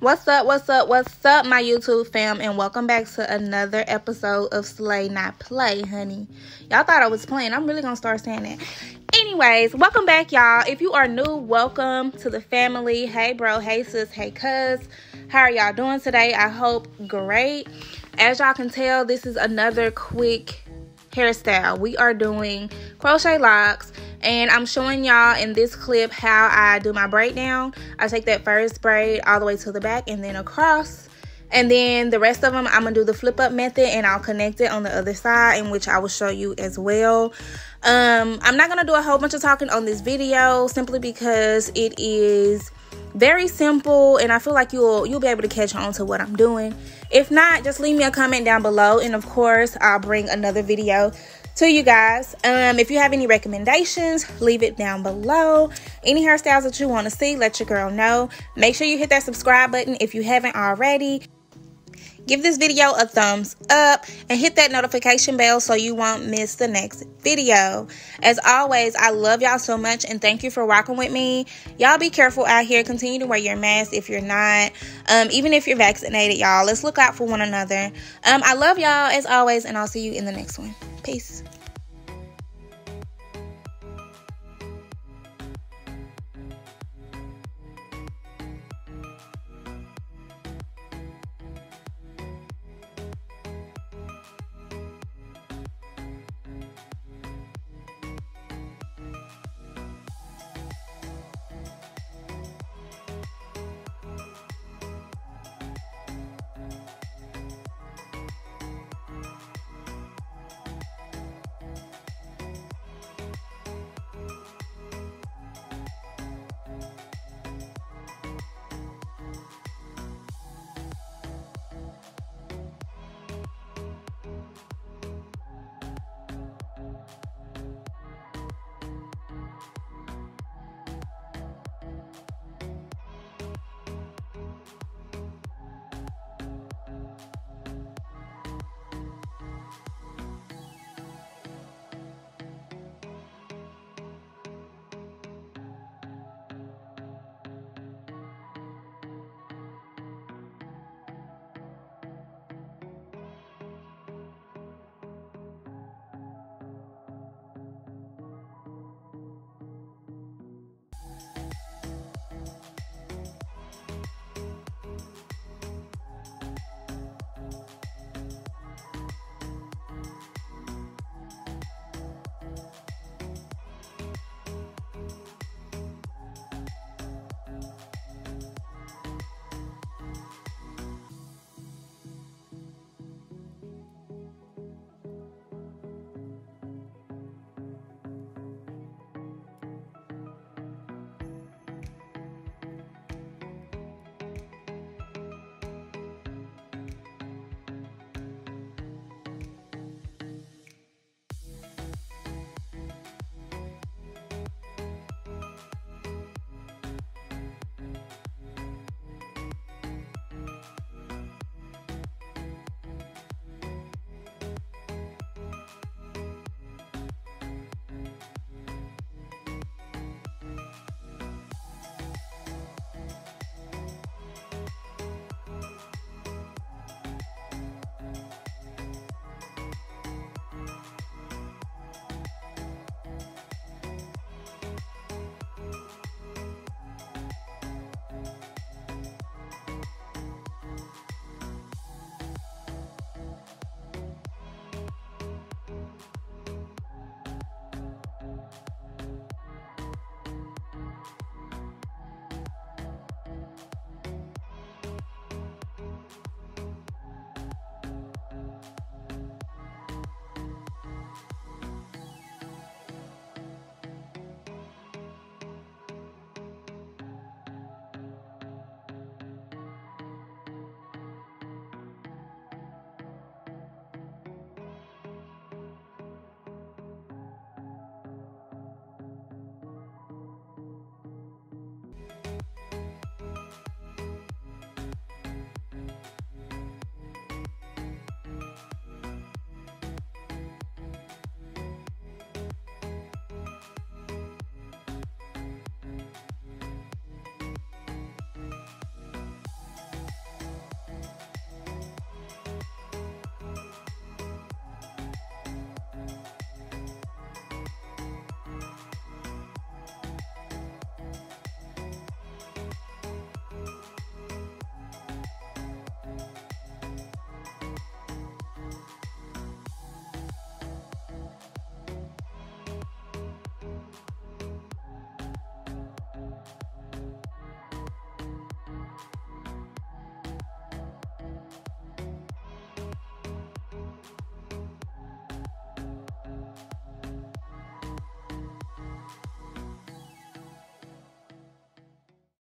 What's up, my YouTube fam, and welcome back to another episode of Slay Not Play, honey. Y'all thought I was playing. I'm really gonna start saying that. Anyways, welcome back, y'all. If you are new, welcome to the family. Hey, bro. Hey, sis. Hey, cuz. How are y'all doing today? I hope great. As y'all can tell, this is another quick hairstyle. We are doing crochet locks, and I'm showing y'all in this clip how I do my braid down. I take that first braid all the way to the back and then across, and then the rest of them I'm gonna do the flip up method, and I'll connect it on the other side, in which I will show you as well. I'm not gonna do a whole bunch of talking on this video simply because it is very simple, and I feel like you'll be able to catch on to what I'm doing. If not, just leave me a comment down below, and of course I'll bring another video to you guys. If you have any recommendations, leave it down below. Any hairstyles that you want to see, let your girl know. Make sure you hit that subscribe button if you haven't already. Give this video a thumbs up and hit that notification bell so you won't miss the next video. As always, I love y'all so much and thank you for rocking with me. Y'all be careful out here. Continue to wear your mask if you're not. Even if you're vaccinated, y'all. Let's look out for one another. I love y'all as always, and I'll see you in the next one. Peace.